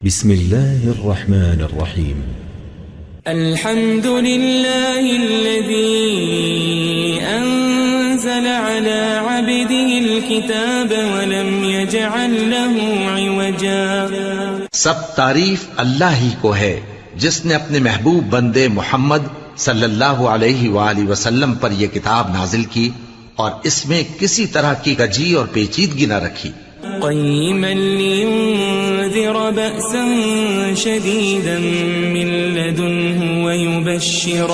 بسم الله الرحمن الرحيم. الحمد لله الذي أنزل على عبده الكتاب ولم يجعل له عوجا. سب تعریف اللہ ہی کو ہے جس نے اپنے محبوب بندے محمد صلی اللہ علیہ وآلہ وسلم پر یہ کتاب نازل کی اور اس میں کسی طرح کی کجی اور پیچیدگی نہ رکھی. قيما لينذر بأسا شديدا من لدنه ويبشر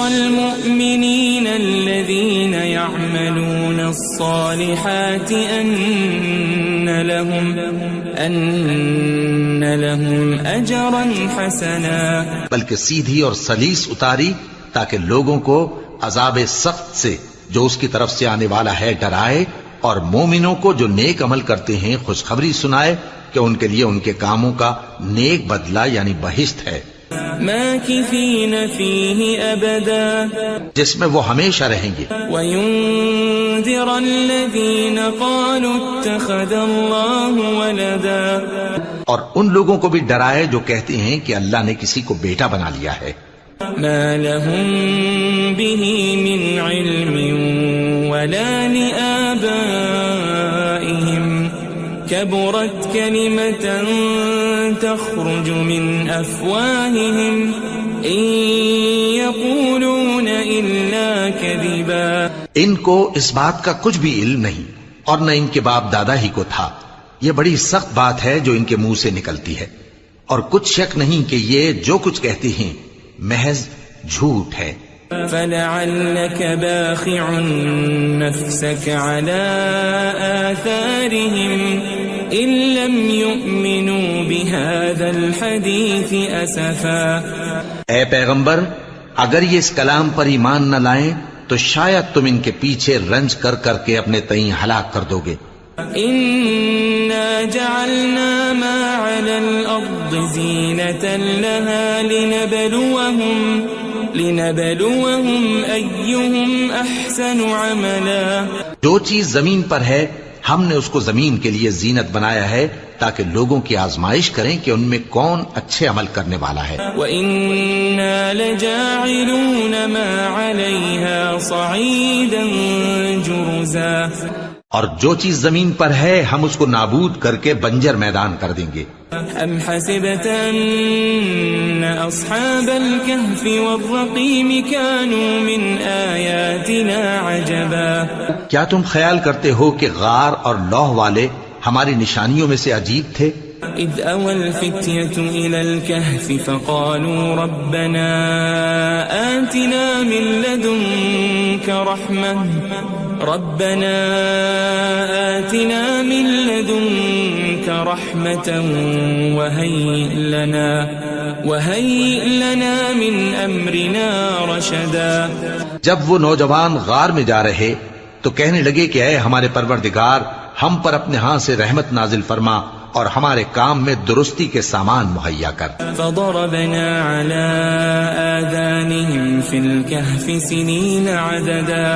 المؤمنين الذين يعملون الصالحات أن لهم أجرا حسنا. بلکہ سیدھی اور سلیس اتاری تاکہ لوگوں کو عذاب سخت سے جو اس کی طرف سے آنے والا ہے ڈرائے، اور مومنوں کو جو نیک عمل کرتے ہیں خوشخبری سنائے کہ ان کے لیے ان کے کاموں کا نیک بدلہ یعنی بہشت ہے، ماکثین فیہ ابدا، جس میں وہ ہمیشہ رہیں گے. وینذر الذین قالوا اتخذ اللہ ولدا، اور ان لوگوں کو بھی ڈرائے جو کہتے ہیں کہ اللہ نے کسی کو بیٹا بنا لیا ہے. ما لهم به من علم ولا لآبائهم كبرت كلمة تخرج من أفواههم إن يقولون إلا كذبا. ان کو اس بات کا کچھ بھی علم نہیں اور نہ ان کے باپ دادا ہی کو تھا. یہ بڑی سخت بات ہے جو ان کے منہ سے نکلتی ہے، اور کچھ شک نہیں کہ یہ جو کچھ کہتے ہیں محض جھوٹ ہے. فلعلك باخع نفسك على آثارهم إن لم يؤمنوا بهذا الحديث أسفا. اے پیغمبر، اگر یہ اس کلام پر ایمان نہ لائیں تو شاید تم ان کے پیچھے رنج کر کر کے اپنے تئیں ہلاک کر دو گے. إنا جعلنا ما على الأرض زينة لها لنبلوهم أيهم أحسن عملا. جو چیز زمین پر ہے ہم نے اس کو زمین کے لیے زینت بنایا ہے تاکہ لوگوں کی آزمائش کریں کہ ان میں کون اچھے عمل کرنے والا ہے. وَإِنَّا لَجَاعِلُونَ مَا عَلَيْهَا صَعِيدًا جُرُزًا. اور جو چیز زمین پر ہے ہم اس کو نابود کر کے بنجر میدان کر دیں گے. ام حسبت ان اصحاب الكهف والرقيم كانوا من آیاتنا عجبا. کیا تم خیال کرتے ہو کہ غار اور لوح والے ہماری نشانیوں میں سے عجیب تھے؟ اذ اوى الفتية الى الكهف فقالوا ربنا آتنا من لدنك رحمة وهيئ لنا من أمرنا رشدا. جب وہ نوجوان غار میں جا رہے تو کہنے لگے کہ اے ہمارے پروردگار، ہم پر اپنے ہاں سے رحمت نازل فرما اور ہمارے کام میں درستی کے سامان مہیا کر. فضربنا على آذانهم في الكهف سنين عددا.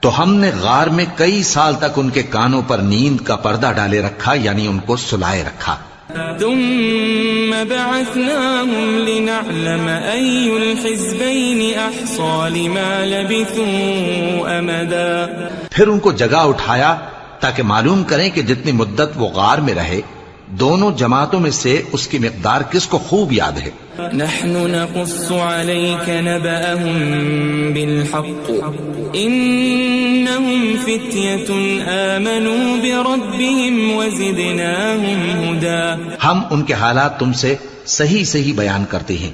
تو ہم نے غار میں کئی سال تک ان کے کانوں پر نیند کا پردہ ڈالے رکھا، یعنی ان کو سلائے رکھا. ثم بعثناهم لنعلم أي الحزبين أحصى لما لبثوا أمدا. پھر ان کو جگہ اٹھایا تاکہ معلوم کریں کہ جتنی مدت وہ غار میں رہے دونوں جماعتوں میں سے اس کی مقدار کس کو خوب یاد ہے. نحن نقص عليك نبأهم بالحق إنهم فتية آمنوا بربهم وزدناهم هدى. ہم ان کے حالات تم سے صحیح صحیح بیان کرتے ہیں.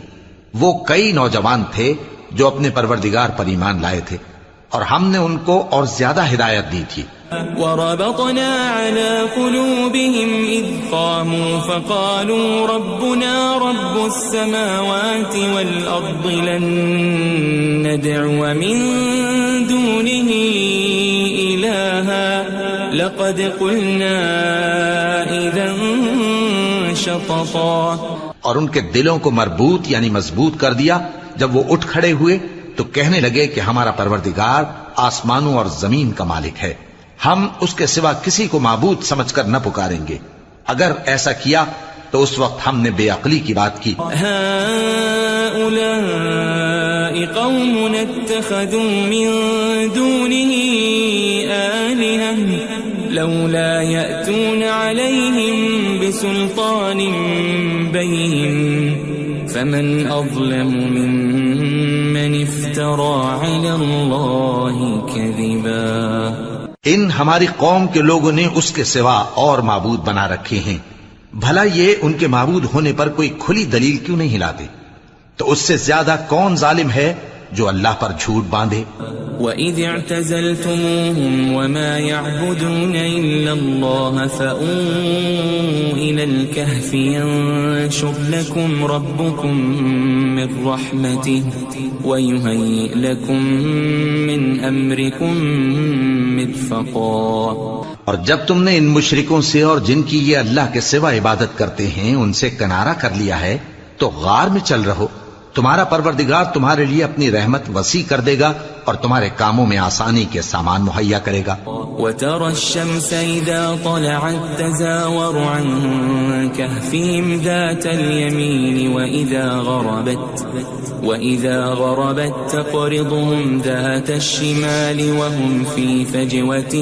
وہ کئی نوجوان تھے جو اپنے پروردگار پر ایمان لائے تھے اور ہم نے ان کو اور زیادہ ہدایت دی تھی. وربطنا على قلوبهم إذ قاموا فقالوا ربنا رب السماوات والأرض لن ندعو من دونه إلها لقد قلنا إذا شططا. اور ان کے دلوں کو مربوط یعنی مضبوط کر دیا. جب وہ اٹھ کھڑے ہوئے تو کہنے لگے کہ ہمارا پروردگار آسمانوں اور زمین کا مالک ہے، ہم اس کے سوا کسی کو معبود سمجھ کر نہ پکاریں گے. اگر ایسا کیا تو اس وقت ہم نے بے عقلی کی بات کی. هؤلاء قوم اتخذوا من دونه آلهة لولا يأتون عليهم بسلطان بين فمن أظلم ممن افترى على الله كذبا. ان ہماری قوم کے لوگوں نے اس کے سوا اور معبود بنا رکھے ہیں. بھلا یہ ان کے معبود ہونے پر کوئی کھلی دلیل کیوں نہیں لاتے؟ تو اس سے زیادہ کون ظالم ہے جو اللہ پر جھوٹ باندھے؟ وَإِذِ اعْتَزَلْتُمُوهُمْ وَمَا يَعْبُدُونَ إِلَّا اللَّهَ فَأْوُوا إِلَى الْكَهْفِ يَنشُرْ لَكُمْ رَبُّكُمْ مِنْ رَحْمَتِهِ وَيُهَيِّئْ لَكُمْ مِنْ أَمْرِكُمْ مِرْفَقًا. اور جب تم نے ان مشرکوں سے اور جن کی یہ اللہ کے سوا عبادت کرتے ہیں ان سے کنارہ کر لیا ہے تو غار میں چل رہو. تمہارا پروردگار تمہارے لیے اپنی رحمت وسیع کر دے گا اور تمہارے کاموں میں آسانی کے سامان مہیا کرے گا. وَتَرَى الشَّمْسَ إِذَا طَلَعَتْ تَزَاوَرُ عَنْ كَهْفِهِمْ ذَاتَ الْيَمِينِ وَإِذَا غَرَبَتْ تَقْرِضُهُمْ ذَاتَ الشِّمَالِ وَهُمْ فِي فَجْوَةٍ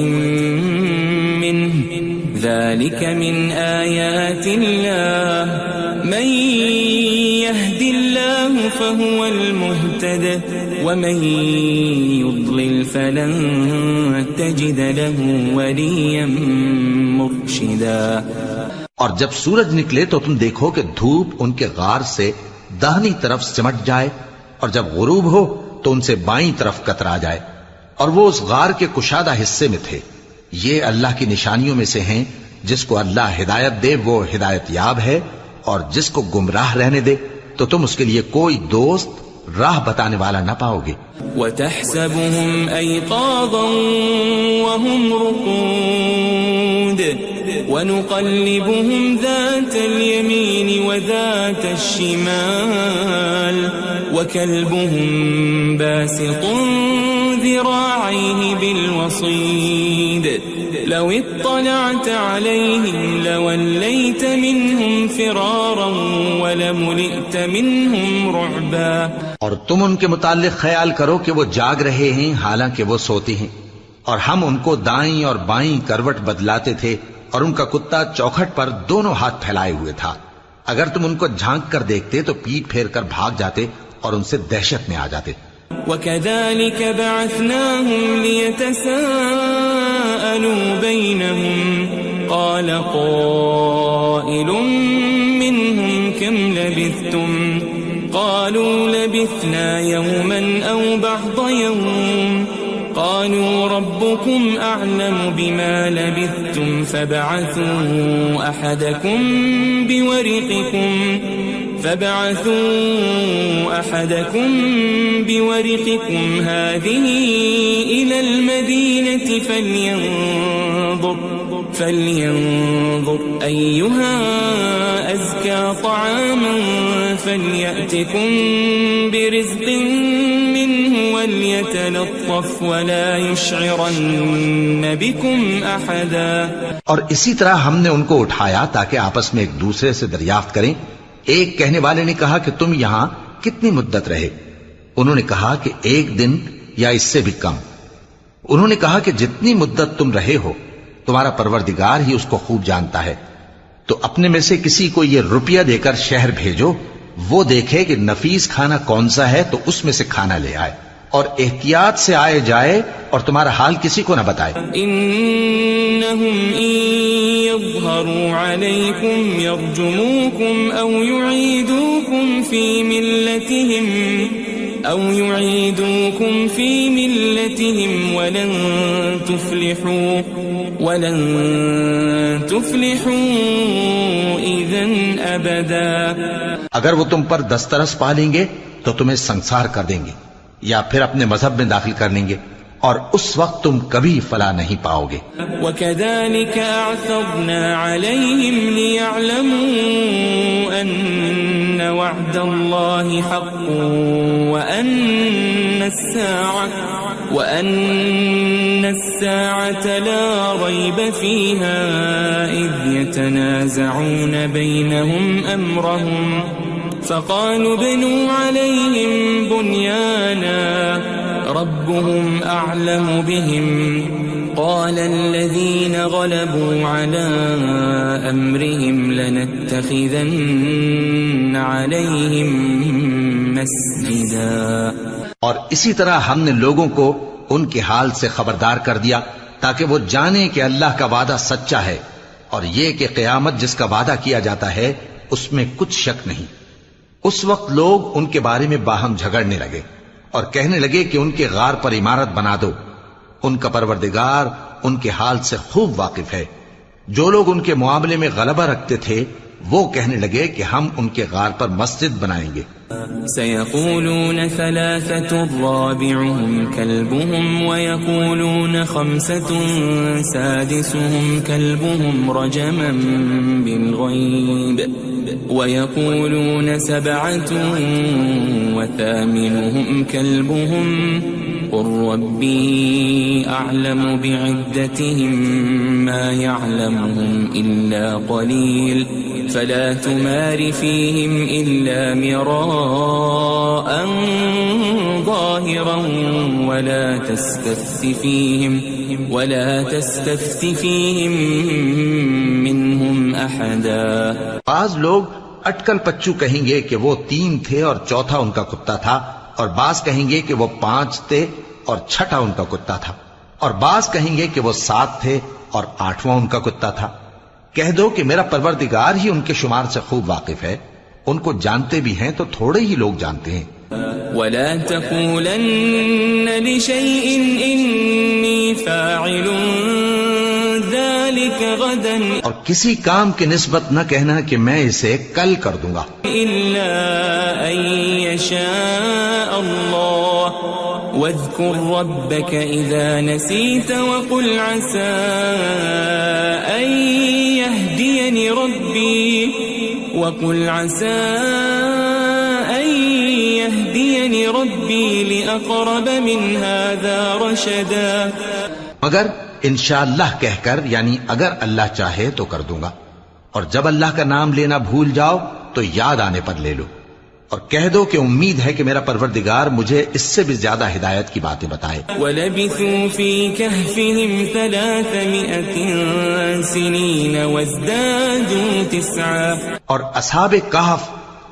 مِّنْهُ ذَلِكَ مِنْ آيَاتِ اللَّهِ مَنْ يَهْدِ اللَّهُ فَهُوَ الْمُهْتَدِ وَمَنْ يُضْلِلْ فَلَنْ تَجِدَ لَهُ وَلِيًّا مُرْشِدًا. اور جب سورج نکلے تو تم دیکھو کہ دھوپ ان کے غار سے داہنی طرف سمٹ جائے اور جب غروب ہو تو ان سے بائیں طرف کترا جائے اور وہ اس غار کے کشادہ حصے میں تھے. یہ اللہ کی نشانیوں میں سے ہیں. جس کو اللہ ہدایت دے وہ ہدایت یاب ہے اور جس کو گمراہ رہنے دے تو تم اس کے لیے کوئی دوست راہ بتانے والا نہ پاؤ گے. وَتَحْسَبُهُمْ أَيْقَاظًا وَهُمْ رُقُودٌ وَنُقَلِّبُهُمْ ذَاتَ الْيَمِينِ وَذَاتَ الشِّمَالِ وَكَلْبُهُمْ بَاسِطٌ ذِرَاعَيْهِ بِالْوَصِيدِ لَوِ اطَّلَعْتَ عَلَيْهِمْ لَوَلَّيْتَ مِنْهُمْ فِرَارًا وَلَمُلِئْتَ مِنْهُمْ رُعْبًا. اور تم ان کے متعلق خیال کرو کہ وہ جاگ رہے ہیں حالانکہ وہ سوتے ہیں اور ہم ان کو دائیں اور بائیں کروٹ بدلاتے تھے اور ان کا کتا چوکھٹ پر دونوں ہاتھ پھیلائے ہوئے تھا. اگر تم ان کو جھانک کر دیکھتے تو پیٹ پھیر کر بھاگ جاتے اور ان سے دہشت میں آ جاتے. وَكَذَلِكَ بَعَثْنَاهُمْ لِيَتَسَاءَلُوا بَيْنَهُمْ قَالَ قَائِلٌ مِّنْهُمْ كَمْ لَبِثْتُمْ قَالُوا لَبِثْنَا يَوْمًا أَوْ بَعْضَ يَوْمٍ قَالُوا رَبُّكُمْ أَعْلَمُ بِمَا لَبِثْتُمْ فَابْعَثُوا أَحَدَكُمْ بِوَرِقِكُمْ هَذِهِ إِلَى الْمَدِينَةِ فَلْيَنظُرْ أَيُّهَا أَزْكَى طَعَامًا فَلْيَأْتِكُمْ بِرِزْقٍ مِّنْهُ وَلْيَتَلَطَّفْ وَلَا يُشْعِرَنَّ بِكُمْ أَحَدًا. اور اسی طرح ہم نے ان کو اٹھایا تاکہ آپس میں ایک دوسرے سے دریافت کریں. ایک کہنے والے نے کہا کہ تم یہاں کتنی مدت رہے؟ انہوں نے کہا کہ 1 دن یا اس سے بھی کم. انہوں نے کہا کہ جتنی مدت تم رہے ہو تمہارا پروردگار ہی اس کو خوب جانتا ہے. تو اپنے میں سے کسی کو یہ روپیہ دے کر شہر بھیجو، وہ دیکھے کہ نفیس کھانا کون سا ہے تو اس میں سے کھانا لے آئے اور احتیاط سے آئے جائے اور تمہارا حال کسی کو نہ بتائے. انہم ان یظہروا علیکم یرجموکم او یعیدوکم فی ملتہم ولن تفلحوا اذن ابدا. اگر وہ تم پر دسترس پا لیں گے تو تمہیں سنسار کر دیں گے یا پھر اپنے مذہب میں داخل کر لیں گے اور اس وقت تم کبھی فلاح نہیں پاؤ گے. وَكَذَلِكَ أَعْثَرْنَا عَلَيْهِمْ لِيَعْلَمُوا أَنَّ وَعْدَ اللَّهِ حَقٌّ وَأَنَّ السَّاعَةَ الساعة لا ريب فيها إذ يتنازعون بينهم أمرهم فقالوا ابنوا عليهم بنيانا ربهم أعلم بهم قال الذين غلبوا على أمرهم لنتخذن عليهم مسجدا. اور اسی طرح ہم نے لوگوں کو ان کے حال سے خبردار کر دیا تاکہ وہ جانیں کہ اللہ کا وعدہ سچا ہے اور یہ کہ قیامت جس کا وعدہ کیا جاتا ہے اس میں کچھ شک نہیں. اس وقت لوگ ان کے بارے میں باہم جھگڑنے لگے اور کہنے لگے کہ ان کے غار پر عمارت بنا دو. ان کا پروردگار ان کے حال سے خوب واقف ہے. جو لوگ ان کے معاملے میں غلبہ رکھتے تھے وہ کہنے لگے کہ ہم ان کے غار پر مسجد بنائیں گے. سيقولون ثلاثة رابعهم كلبهم ويقولون خمسة سادسهم كلبهم رجما بالغيب ويقولون سبعة وثامنهم كلبهم قل ربي أعلم بعدتهم ما يعلمهم إلا قليل فلا تمار فيهم إلا مراء ظاهرا ولا تستفت فيهم منهم أحدا. بعض لوگ اٹکل پچو کہیں گے کہ وہ 3 تھے اور چوتھا ان کا کتا تھا، اور بعض کہیں گے کہ وہ 5 تھے اور چھٹا ان کا کتا تھا، اور بعض کہیں گے کہ وہ 7 تھے اور 8واں ان کا کتا تھا. کہہ دو کہ میرا پروردگار ہی ان کے شمار سے خوب واقف ہے. ان کو جانتے بھی ہیں تو تھوڑے ہی لوگ جانتے ہیں. ولا تقولن لشيء إني فاعل ذلك غدا اور کسی کام کی نسبت نہ کہنا کہ میں اسے کل کر دوں گا إلا أن يشاء الله واذكر ربك إذا نسيت وقل عسى أن يهديني ربي لأقرب من هذا رشدا. مگر انشاءاللہ کہہ کر، یعنی اگر اللہ چاہے تو کر دوں گا، اور جب اللہ کا نام لینا بھول جاؤ تو یاد آنے پر لے لو، اور کہہ دو کہ امید ہے کہ میرا پروردگار مجھے اس سے بھی زیادہ ہدایت کی باتیں بتائے. وَلَبِثُوا فِي كَهْفِهِمْ 300 سِنِينَ وَازْدَادُوا 9. اور اصحاب کہف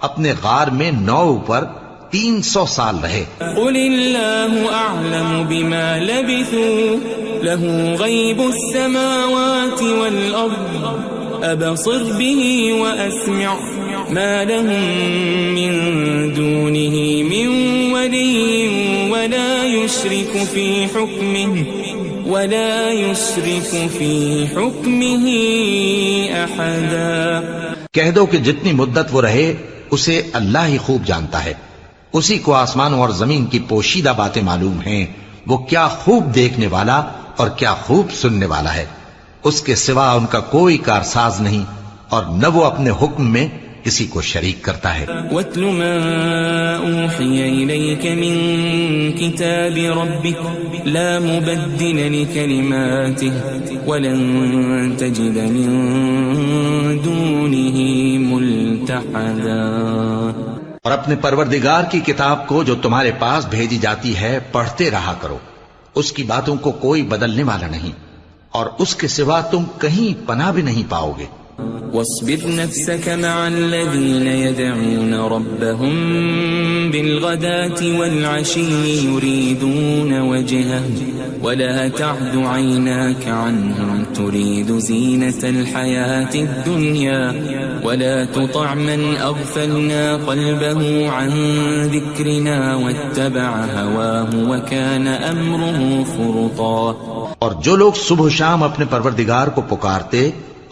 اپنے غار میں 9 پر 300 سال رہے. قُلِ اللَّهُ أَعْلَمُ بِمَا لَبِثُوا لَهُ غَيْبُ السَّمَاوَاتِ وَالْأَرْضِ أَبْصِرْ بِهِ وَأَسْمِعْ مَا لَهُم مِّن دُونِهِ مِن وَلِيٍّ وَلَا يُشْرِكُ فِي حُكْمِهِ أَحَدًا. کہہ دو کہ جتنی مدت وہ رہے اسے اللہ ہی خوب جانتا ہے. اسی کو آسمانوں اور زمین کی پوشیدہ باتیں معلوم ہیں. وہ کیا خوب دیکھنے والا اور کیا خوب سننے والا ہے. اس کے سوا ان کا کوئی کارساز نہیں، اور نہ وہ اپنے حکم میں کسی کو شریک کرتا ہے. وَاتْلُ مَا أُوحِيَ إِلَيْكَ مِن كِتَابِ رَبِّكَ لَا مُبَدِّلَ لِكَلِمَاتِهِ وَلَن تَجِدَ مِن دُونِهِ مُلْتَحَدًا. اور اپنے پروردگار کی کتاب کو جو تمہارے پاس بھیجی جاتی ہے پڑھتے رہا کرو. اس کی باتوں کو کوئی بدلنے والا نہیں، اور اس کے سوا تم کہیں پناہ بھی نہیں پاؤ گے. واصبر نفسك مع الذين يدعون ربهم بالغداة والعشي يريدون وجهه ولا تعد عيناك عنهم تريد زينة الحياة الدنيا ولا تطع من أغفلنا قلبه عن ذكرنا واتبع هواه وكان أمره فرطا. اور جو لوگ صبح و شام اپنے پروردگار کو پکارتے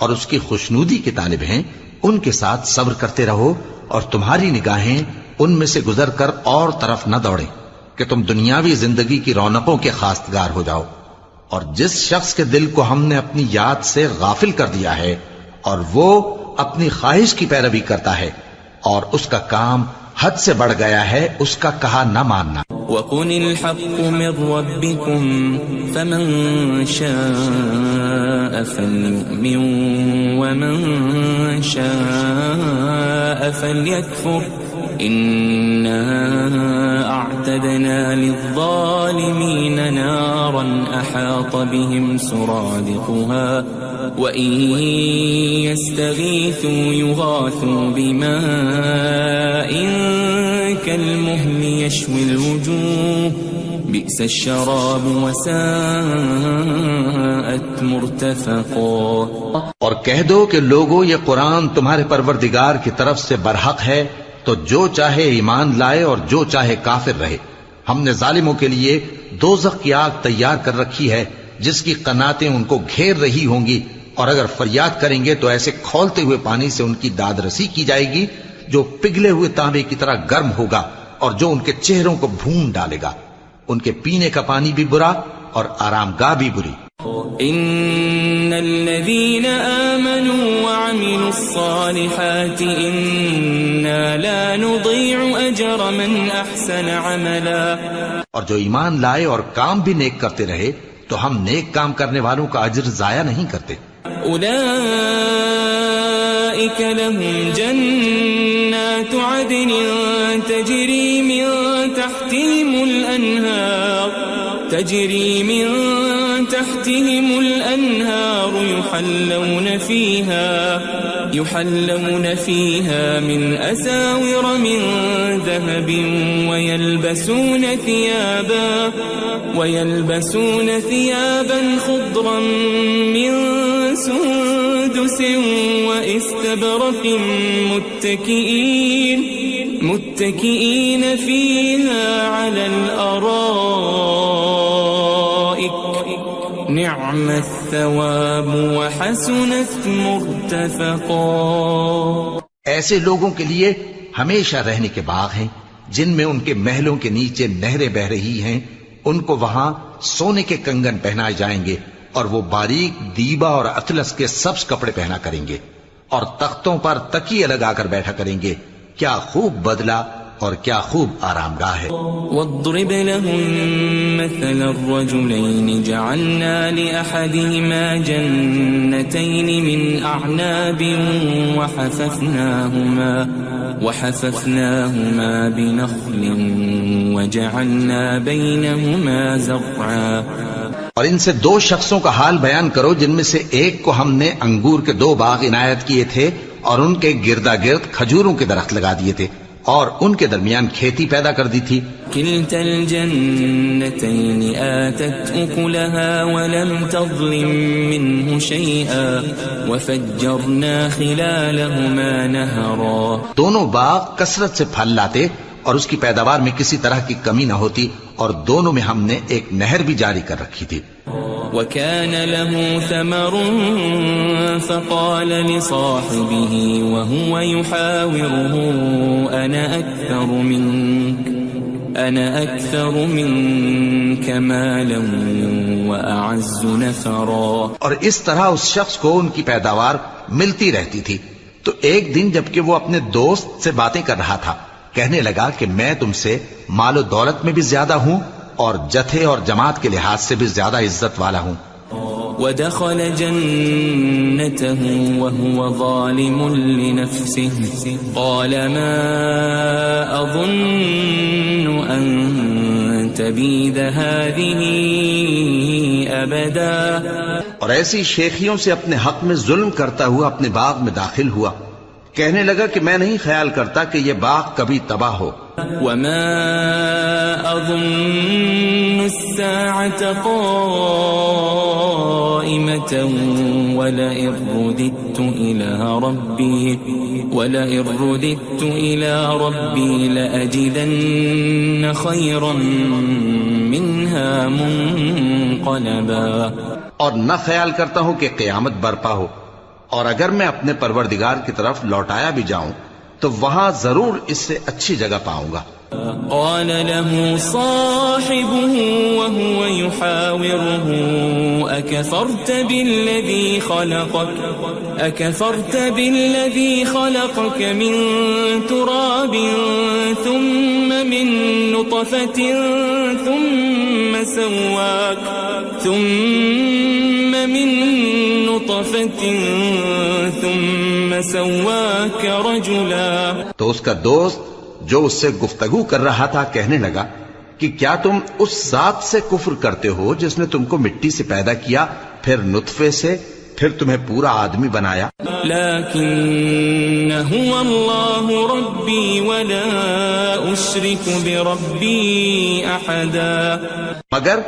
اور اس کی خوشنودی کے طالب ہیں ان کے ساتھ صبر کرتے رہو، اور تمہاری نگاہیں ان میں سے گزر کر اور طرف نہ دوڑیں کہ تم دنیاوی زندگی کی رونقوں کے خواستگار ہو جاؤ. اور جس شخص کے دل کو ہم نے اپنی یاد سے غافل کر دیا ہے اور وہ اپنی خواہش کی پیروی کرتا ہے اور اس کا کام حد سے بڑھ گیا ہے اس کا کہا نہ ماننا۔ وَقُلِ الْحَقُّ مِنْ رَبِّكُمْ فَمَنْ شَاءَ فَلْيُؤْمِنْ وَمَنْ شَاءَ فَلْيَكْفُرْ إِنَّا أَعْتَدْنَا لِلظَّالِمِينَ نَارًا أَحَاطَ بِهِمْ سُرَادِقُهَا وَإِنْ يَسْتَغِيثُوا يُغَاثُوا بِمَاءٍ كَالْمُهْلِ يَشْوِي الْوُجُوهَ بِئْسَ الشَّرَابُ وَسَاءَتْ مُرْتَفَقًا۔ اور کہہ دو کہ لوگو یہ قرآن تمہارے پروردگار کی طرف سے برحق ہے، تو جو چاہے ایمان لائے اور جو چاہے کافر رہے۔ ہم نے ظالموں کے لیے دوزخ کی آگ تیار کر رکھی ہے جس کی قناتیں ان کو گھیر رہی ہوں گی، اور اگر فریاد کریں گے تو ایسے کھولتے ہوئے پانی سے ان کی داد رسی کی جائے گی جو پگھلے ہوئے تانبے کی طرح گرم ہوگا اور جو ان کے چہروں کو بھون ڈالے گا۔ ان کے پینے کا پانی بھی برا اور آرام گاہ بھی بری۔ ان الذين آمنوا وعملوا الصالحات انا لا نضيع اجر من احسن عملا۔ اور جو ایمان لائے اور کام بھی نیک کرتے رہے تو ہم نیک کام کرنے والوں کا اجر ضائع نہیں کرتے۔ اولئك لهم جنات عدن تجري من تحتهم الأنهار يحلون فيها من أساور من ذهب ويلبسون ثيابا خضرا من سندس واستبرق متكئين فيها على الأرائك نعم الثواب وحسنت مرتفقا۔ ایسے لوگوں کے لیے ہمیشہ رہنے کے باغ ہیں جن میں ان کے محلوں کے نیچے نہریں بہ رہی ہیں، ان کو وہاں سونے کے کنگن پہنائے جائیں گے اور وہ باریک دیبا اور اطلس کے سبز کپڑے پہنا کریں گے، اور تختوں پر تکیے لگا کر بیٹھا کریں گے۔ کیا خوب بدلہ اور کیا خوب آرام گاہ ہے۔ واضرب لهم مثل الرجلين جعلنا لأحدهما جنتين من أعناب وحففناهما بنخل وجعلنا بينهما زرعا۔ اور ان سے دو شخصوں کا حال بیان کرو جن میں سے ایک کو ہم نے انگور کے 2 باغ عنایت کیے تھے اور ان کے گردا گرد کھجوروں کے درخت لگا دیے تھے اور ان کے درمیان کھیتی پیدا کر دی تھی۔ كلتا الجنتين آتت أكلها ولم تظلم منه شيئا وفجرنا خلالهما نهرا۔ دونوں باغ کثرت سے پھل لاتے اور اس کی پیداوار میں کسی طرح کی کمی نہ ہوتی، اور دونوں میں ہم نے ایک نہر بھی جاری کر رکھی تھی۔ وكان له ثمر فقال لصاحبه وهو يحاوره أنا أكثر منك مالا وأعز نفرا۔ اور اس طرح اس شخص کو ان کی پیداوار ملتی رہتی تھی، تو ایک دن جبکہ وہ اپنے دوست سے باتیں کر رہا تھا کہنے لگا کہ میں تم سے مال و دولت میں بھی زیادہ ہوں اور جتھے اور جماعت کے لحاظ سے بھی زیادہ عزت والا ہوں۔ ودخل جنته وهو ظالم لنفسه قال ما أظن أن تبيد هذه أبدا۔ اور ایسی شیخیوں سے اپنے حق میں ظلم کرتا ہوا اپنے باغ میں داخل ہوا، کہنے لگا کہ میں نہیں خیال کرتا کہ یہ باغ کبھی تباہ ہو۔ وما أظن الساعة قائمة ولئن رددت إلى ربي لأجدن خيرا منها منقلبا۔ اور نہ خیال کرتا ہوں کہ قیامت برپا ہو، اور اگر میں اپنے پروردگار کی طرف لوٹایا بھی جاؤں تو وہاں ضرور اس سے اچھی جگہ پاؤں گا۔ قال له صاحبه وهو يحاوره أكفرت بالذي خلقك من تراب ثم من نطفة ثم سواك رجلا. تو اس کا دوست جو اس سے گفتگو کر رہا تھا کہنے لگا کہ کیا تم اس ذات سے کفر کرتے ہو جس نے تم کو مٹی سے پیدا کیا، پھر نطفے سے، پھر تمہیں پورا آدمی بنایا. لكن هو الله ربي ولا أشرك بربي أحدا. مگر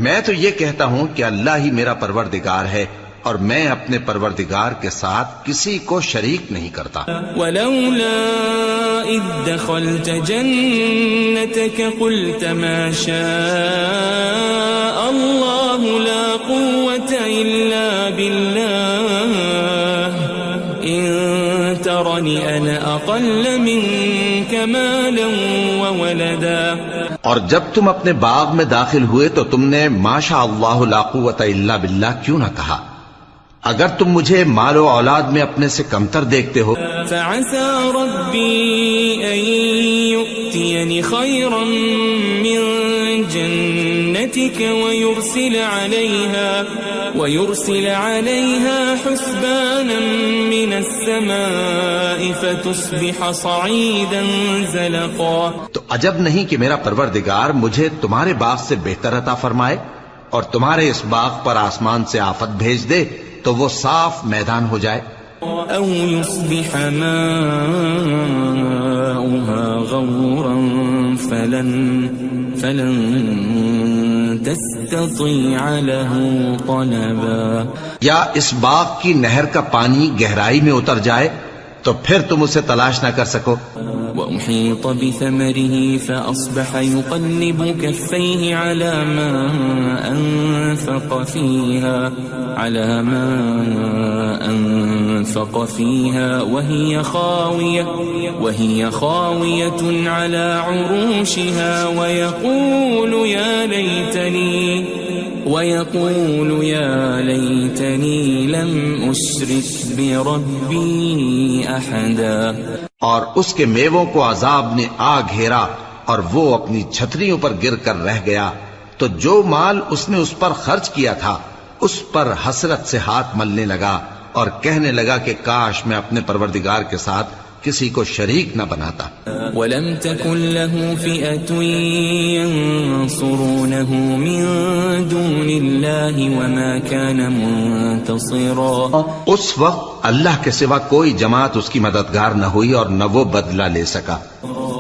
میں تو یہ کہتا ہوں کہ اللہ ہی میرا پروردگار ہے اور میں اپنے پروردگار کے ساتھ کسی کو شریک نہیں کرتا. ولولا إذ دخلت جنتك قلت ما شاء الله لا قوة إلا بالله إن ترني أنا أقل منك مالا وولدا. اور جب تم اپنے باغ میں داخل ہوئے تو تم نے ما شاء اللہ لا قوت الا باللہ کیوں نہ کہا؟ اگر تم مجھے مال و اولاد میں اپنے سے کمتر دیکھتے ہو. فعسى ربي أن يؤتيني خيرا من جنتك ويرسل عليها حسبانا من السماء فتصبح صعيدا زلقا. تو عجب نہیں کہ میرا پروردگار مجھے تمہارے باغ سے بہتر عطا فرمائے اور تمہارے اس باغ پر آسمان سے آفت بھیج دے تو وہ صاف میدان ہو جائے. أو يصبح ماؤها غورا فلن تستطيع له طلبا. یا اس باغ کی نہر کا پانی گہرائی میں اتر جائے تو پھر تم اسے تلاش نہ کر سکو. وأحيط بثمره فأصبح يقلب كفيه على ما أنفق فيها وهي خاوية على عروشها ويقول يا ليتني لم أشرك بربي أحدا. اور اس کے میووں کو عذاب نے آ گھیرا اور وہ اپنی چھتریوں پر گر کر رہ گیا، تو جو مال اس نے اس پر خرچ کیا تھا اس پر حسرت سے ہاتھ ملنے لگا اور کہنے لگا کہ کاش میں اپنے پروردگار کے ساتھ کسی کو شریک نہ بناتا. ولم تكن له فئة ينصرونه من دون الله وما كان منتصرا. اس وقت اللہ کے سوا کوئی جماعت اس کی مددگار نہ ہوئی اور نہ وہ بدلہ لے سکا.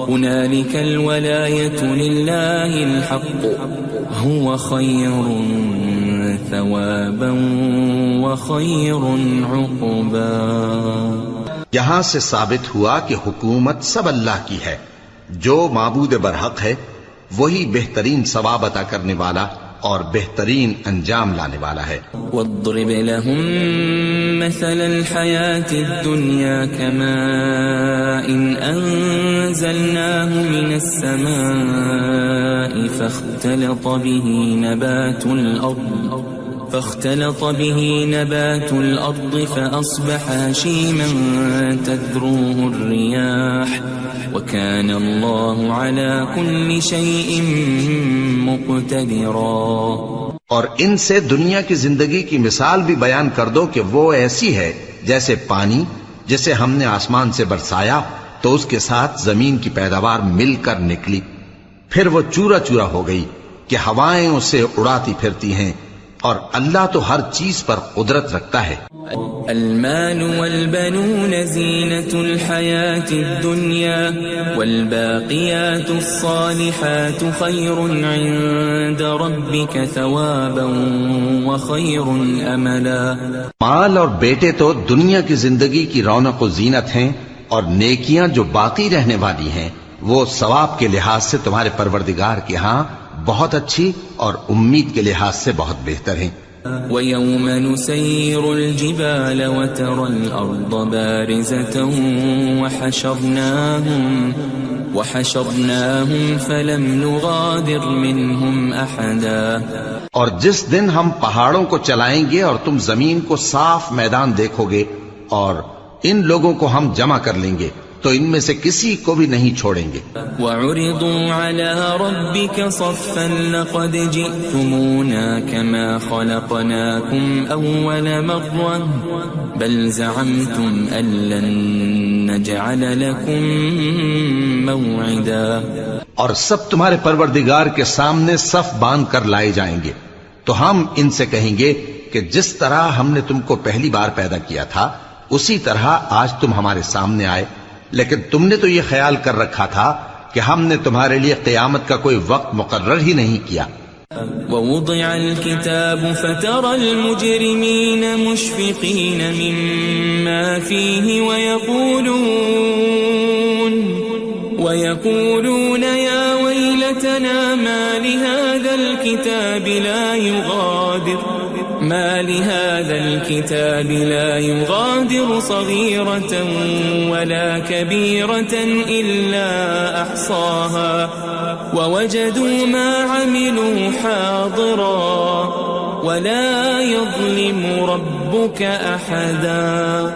هنالك الولاية لله الحق هو خير ثوابا وخير عقبا. یہاں سے ثابت ہوا کہ حکومت سب اللہ کی ہے، جو معبود برحق ہے وہی بہترین ثواب عطا کرنے والا اور بہترین انجام لانے والا ہے. واضرب لهم مثل الحياة الدنيا كماء أنزلناه من السماء فاختلط به نبات الأرض فأصبح هشيما تذروه الرياح وكان الله على كل شيء مقتدرا. اور ان سے دنیا کی زندگی کی مثال بھی بیان کر دو کہ وہ ایسی ہے جیسے پانی جسے ہم نے آسمان سے برسایا تو اس کے ساتھ زمین کی پیداوار مل کر نکلی، پھر وہ چورا چورا ہو گئی کہ ہوائیں اسے اڑاتی پھرتی ہیں، اور اللہ تو ہر چیز پر قدرت رکھتا ہے. المال والبنون زينة الحياة الدنيا والباقيات الصالحات خير عند ربك ثوابا وخير أملا. مال اور بیٹے تو دنیا کی زندگی کی رونق و زینت ہیں، اور نیکیاں جو باقی رہنے والی ہیں وہ ثواب کے لحاظ سے تمہارے پروردگار کے ہاں بہت اچھی اور امید کے لحاظ سے بہت بہتر ہیں. ويوم نسير الجبال وترى الأرض بارزة وحشرناهم فلم نغادر منهم أحدا. اور جس دن ہم پہاڑوں کو چلائیں گے اور تم زمین کو صاف میدان دیکھو گے اور ان لوگوں کو ہم جمع کر لیں گے تو ان میں سے کسی کو بھی نہیں چھوڑیں گے. وَعُرِضُوا عَلَى رَبِّكَ صَفًّا لَقَدْ جِئْتُمُونَا كَمَا خَلَقْنَاكُمْ أَوَّلَ مَرَّةٍ بَلْ زَعَمْتُمْ أَن لَّن نَّجْعَلَ لَكُم مَّوْعِدًا. اور سب تمہارے پروردگار کے سامنے صف باندھ کر لائے جائیں گے تو ہم ان سے کہیں گے کہ جس طرح ہم نے تم کو پہلی بار پیدا کیا تھا اسی طرح آج تم ہمارے سامنے آئے، لیکن تم نے تو یہ خیال کر رکھا تھا کہ ہم نے تمہارے لیے قیامت کا کوئی وقت مقرر ہی نہیں کیا. ووضع الكتاب فترى المجرمين مشفقين مما فيه ويقولون يا ويلتنا ما لهذا الكتاب لا يغادر صغيرة ولا كبيرة إلا أحصاها ووجدوا ما عملوا حاضرا ولا يظلم ربك أحدا.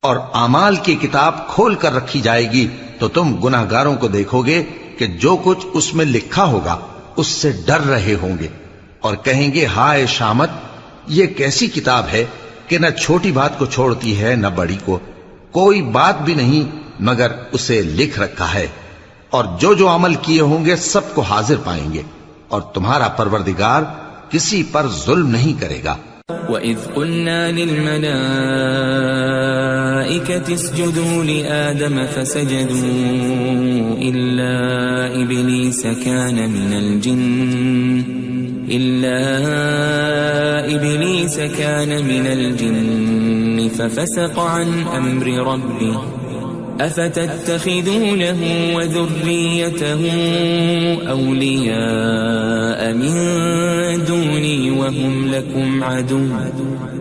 اور اعمال کی کتاب کھول کر رکھی جائے گی تو تم گناہگاروں کو دیکھو گے کہ جو کچھ اس میں لکھا ہوگا اس سے ڈر رہے ہوں گے اور کہیں گے ہائے شامت، یہ کیسی کتاب ہے کہ نہ چھوٹی بات کو چھوڑتی ہے نہ بڑی کو، کوئی بات بھی نہیں مگر اسے لکھ رکھا ہے، اور جو عمل کیے ہوں گے سب کو حاضر پائیں گے، اور تمہارا پروردگار کسی پر ظلم نہیں کرے گا. وَإِذْ قُلْنَا لِلْمَلَائِكَةِ اسْجُدُوا لِآدَمَ فَسَجَدُوا إِلَّا إِبْلِيسَ كَانَ مِنَ الْجِنِّ فَفَسَقَ عَنْ أَمْرِ رَبِّهِ أَفَتَتَّخِذُونَهُ وَذُرِّيَّتَهُ أَوْلِيَاءَ مِن دُونِي وَهُمْ لَكُمْ عَدُوٌّ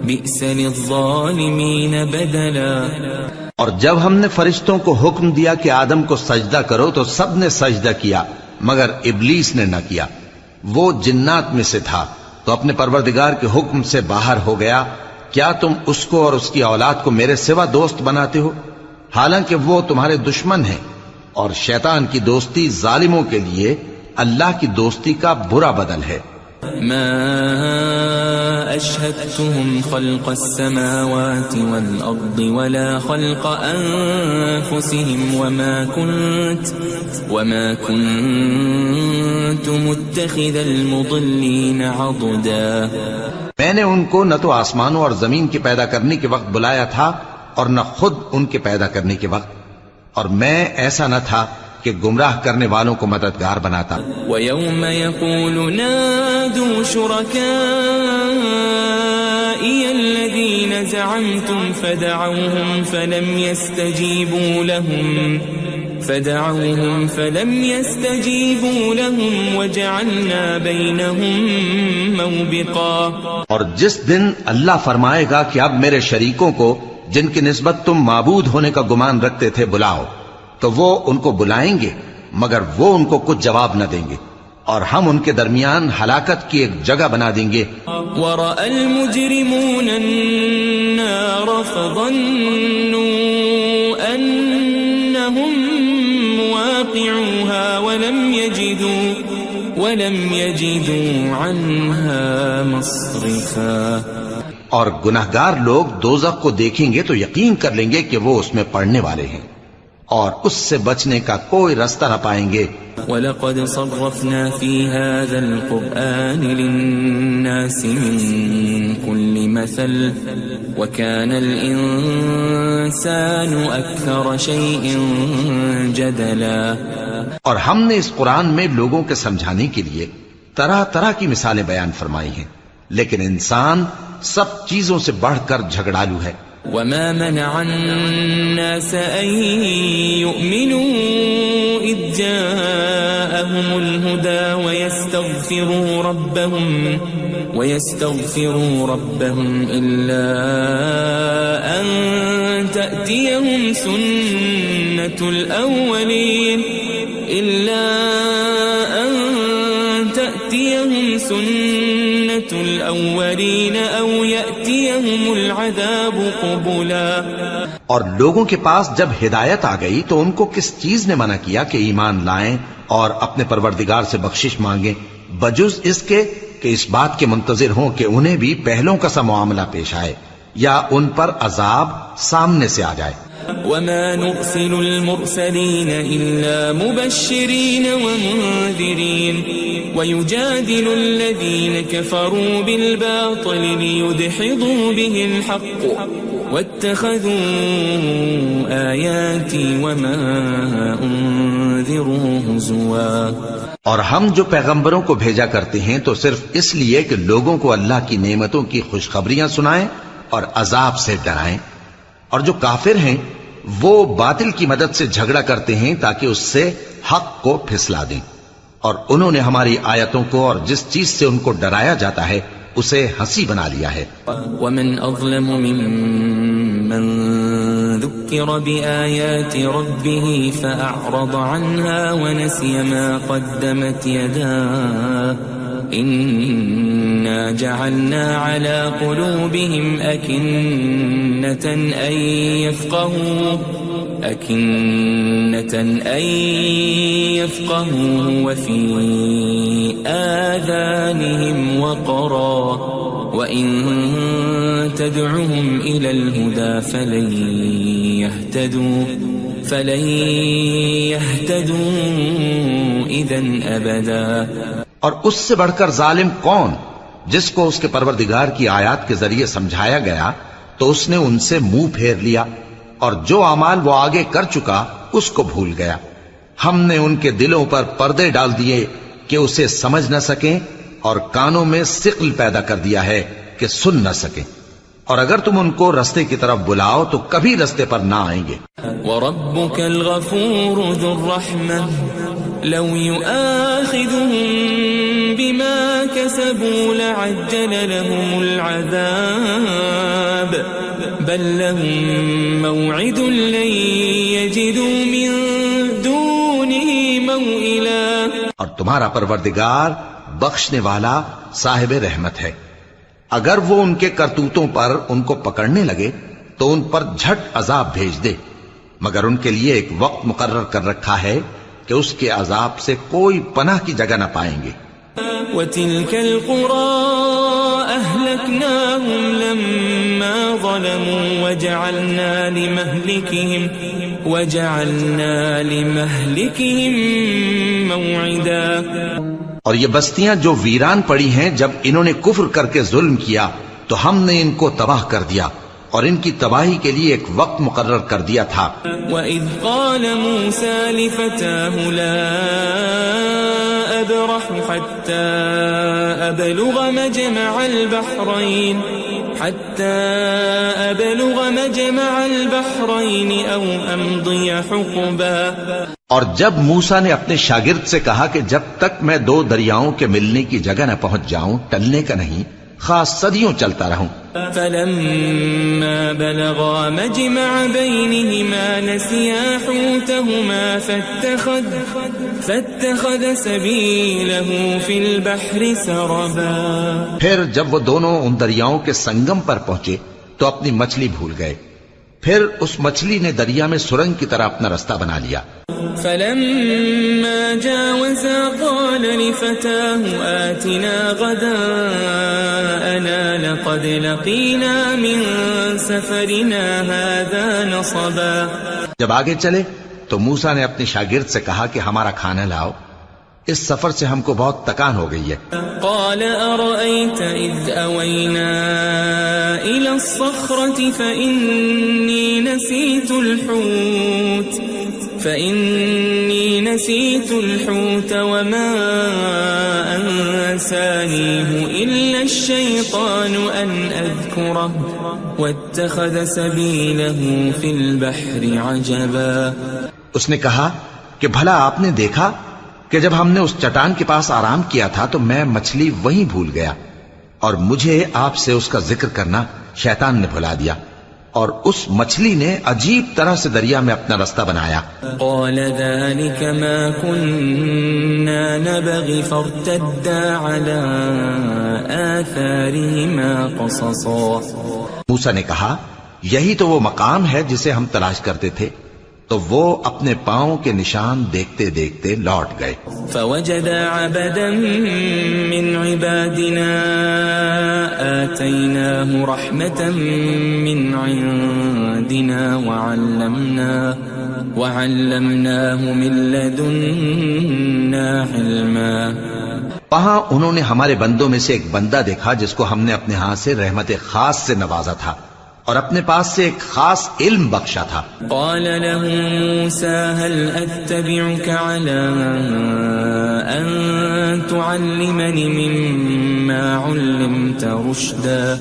بِئْسَ لِلظَّالِمِينَ بَدَلًا. اور جب ہم نے فرشتوں کو حکم دیا کہ آدم کو سجدہ کرو تو سب نے سجدہ کیا مگر ابلیس نے نہ کیا، وہ جنات میں سے تھا تو اپنے پروردگار کے حکم سے باہر ہو گیا. کیا تم اس کو اور اس کی اولاد کو میرے سوا دوست بناتے ہو حالانکہ وہ تمہارے دشمن ہیں، اور شیطان کی دوستی ظالموں کے لیے اللہ کی دوستی کا برا بدل ہے. ما أشهدتهم خلق السماوات والأرض ولا خلق أنفسهم وما كنت متخذ المضلين عضدا. میں نے ان کو نہ تو آسمانوں اور زمین کے پیدا کرنے کے وقت بلایا تھا اور نہ خود ان کے پیدا کرنے کے وقت، اور میں ایسا نہ تھا کہ گمراہ کرنے والوں کو مددگار بناتا. وَيَوْمَ يَقُولُ نَادُوا شُرَكَائِيَ الَّذِينَ زَعَمْتُمْ فَدَعَوْهُمْ فَلَمْ يَسْتَجِيبُوا لَهُمْ وَجَعَلْنَا بَيْنَهُمْ مَوْبِقًا. اور جس دن اللہ فرمائے گا کہ اب میرے شریکوں کو جن کی نسبت تم معبود ہونے کا گمان رکھتے تھے بلاؤ، تو وہ ان کو بلائیں گے مگر وہ ان کو کچھ جواب نہ دیں گے، اور ہم ان کے درمیان ہلاکت کی ایک جگہ بنا دیں گے. وَرَأَى الْمُجْرِمُونَ النَّارَ فَظَنُّوا أَنَّهُمْ مُوَاقِعُوهَا وَلَمْ يَجِدُوا عَنْهَا مَصْرِفًا. اور گناہگار لوگ دوزخ کو دیکھیں گے تو یقین کر لیں گے کہ وہ اس میں پڑنے والے ہیں اور اس سے بچنے کا کوئی راستہ نہ پائیں گے. وَلَقَدْ صَرَّفْنَا فِي هَذَا الْقُرْآنِ لِلنَّاسِ مِنْ كُلِّ مَثَلٍ وَكَانَ الْإِنسَانُ أَكْثَرَ شَيْءٍ جَدَلًا. اور ہم نے اس قرآن میں لوگوں کے سمجھانے کے لیے طرح طرح کی مثالیں بیان فرمائی ہیں، لیکن انسان سب چیزوں سے بڑھ کر جھگڑالو ہے. وَمَا مَنَعَ النَّاسَ أَن يُؤْمِنُوا إِذْ جَاءَهُمُ الْهُدَى ويستغفروا ربهم إلا أن تأتيهم سنة الأولين أو يأتيهم العذاب قبلا. اور لوگوں کے پاس جب ہدایت آ گئی تو ان کو کس چیز نے منع کیا کہ ایمان لائیں اور اپنے پروردگار سے بخشش مانگیں بجز اس کے کہ اس بات کے منتظر ہوں کہ انہیں بھی پہلوں کا سا معاملہ پیش آئے یا ان پر عذاب سامنے سے آ جائے. وما نرسل المرسلين إلا مبشرين ومنذرين ويجادل الذين كفروا بالباطل ليدحضوا به الحق واتخذوا آياتي وما أنذروا هزوا. اور ہم جو پیغمبروں کو بھیجا کرتے ہیں تو صرف اس لیے کہ لوگوں کو اللہ کی نعمتوں کی خوشخبریاں سنائیں اور عذاب سے ڈرائیں. اور جو کافر ہیں وہ باطل کی مدد سے جھگڑا کرتے ہیں تاکہ اس سے حق کو پھسلا دیں. اور انہوں نے ہماری آیتوں کو اور جس چیز سے ان کو ڈرایا جاتا ہے اسے ہنسی بنا لیا ہے. ومن اظلم ممن ذکر بآیات ربه فأعرض عنها ونسي ما قدمت يداه إنا جعلنا على قلوبهم أكنة أن يفقهوه وفي آذانهم وقرا وإن تدعهم إلى الهدى فلن يهتدوا إذن أبدا. اور اس سے بڑھ کر ظالم کون جس کو اس کے پروردگار کی آیات کے ذریعے سمجھایا گیا تو اس نے ان سے منہ پھیر لیا اور جو اعمال وہ آگے کر چکا اس کو بھول گیا. ہم نے ان کے دلوں پر پردے ڈال دیے کہ اسے سمجھ نہ سکیں اور کانوں میں ثقل پیدا کر دیا ہے کہ سن نہ سکیں. اور اگر تم ان کو رستے کی طرف بلاؤ تو کبھی رستے پر نہ آئیں گے. وَرَبُّكَ الْغَفُورُ ذُو الرَّحْمَةِ لَوْ يُؤَاخِذُهُم بِمَا كَسَبُوا لَعَجَّلَ لَهُمُ الْعَذَابَ بَل لَّهُم مَّوْعِدٌ لَّن يَجِدُوا مِن دُونِهِ مَوْئِلًا. اور تمہارا پروردگار بخشنے والا صاحب رحمت ہے. اگر وہ ان کے کرتوتوں پر ان کو پکڑنے لگے تو ان پر جھٹ عذاب بھیج دے مگر ان کے لیے ایک وقت مقرر کر رکھا ہے کہ اس کے عذاب سے کوئی پناہ کی جگہ نہ پائیں گے. وَتِلْكَ الْقُرَىٰ أَهْلَكْنَاهُمْ لَمَّا ظَلَمُوا وَجَعَلْنَا لِمَهْلِكِهِمْ مَوْعِدًا. اور یہ بستیاں جو ویران پڑی ہیں جب انہوں نے کفر کر کے ظلم کیا تو ہم نے ان کو تباہ کر دیا اور ان کی تباہی کے لیے ایک وقت مقرر کر دیا تھا. وَإِذْ قَالَ مُوسَى لِفَتَاهُ لَا أَبْرَحُ حَتَّى أَبْلُغَ مَجْمَعَ الْبَحْرَيْنِ أَوْ أَمْضِيَ حُقُبًا. اور جب موسیٰ نے اپنے شاگرد سے کہا کہ جب تک میں دو دریاؤں کے ملنے کی جگہ نہ پہنچ جاؤں ٹلنے کا نہیں خاص صدیوں چلتا رہوں. فَلَمَّا بَلَغَا مَجْمَعَ بَيْنِهِمَا نَسِيَا حُوتَهُمَا فَاتَّخَذَ سَبِيلَهُ فِي الْبَحْرِ سَرَبًا. پھر جب وہ دونوں ان دریاؤں کے سنگم پر پہنچے تو اپنی مچھلی بھول گئے. پھر اس مچھلی نے دریا میں سرنگ کی طرح اپنا رستہ بنا لیا. فَلَمَّا جَاوَزَا قَالَ لِفَتَاهُ آتِنَا غَدَاءَنَا لَقَدْ لَقِينَا مِن سَفَرِنَا هَذَا نَصَبًا. جب آگے چلے تو موسیٰ نے اپنے شاگرد سے کہا کہ ہمارا کھانا لاؤ اس سفر سے ہم کو بہت تکان ہو گئی ہے. قال أرأيت إذ أوينا إلى الصخرة فإني نسيت الحوت وما أنسانيه إلا الشيطان أن أذكره واتخذ سبيله في البحر عجبا. اس نے کہا کہ بھلا آپ نے دیکھا کہ جب ہم نے اس چٹان کے پاس آرام کیا تھا تو میں مچھلی وہیں بھول گیا اور مجھے آپ سے اس کا ذکر کرنا شیطان نے بھلا دیا، اور اس مچھلی نے عجیب طرح سے دریا میں اپنا رستہ بنایا۔ قال ذلك ما كنا نبغي فارتدا على آثارهما قصصا۔ موسیٰ نے کہا یہی تو وہ مقام ہے جسے ہم تلاش کرتے تھے، تو وہ اپنے پاؤں کے نشان دیکھتے دیکھتے لوٹ گئے۔ فوجد عبدا من عبادنا آتيناه رحمة من عندنا وعلمناه من لدنا علما۔ وہاں انہوں نے ہمارے بندوں میں سے ایک بندہ دیکھا جس کو ہم نے اپنے ہاں سے رحمت خاص سے نوازا تھا اور اپنے پاس سے ایک خاص علم بخشا تھا۔ قال له موسى هل أتبعك على أن تعلمني مما علمت رشدا۔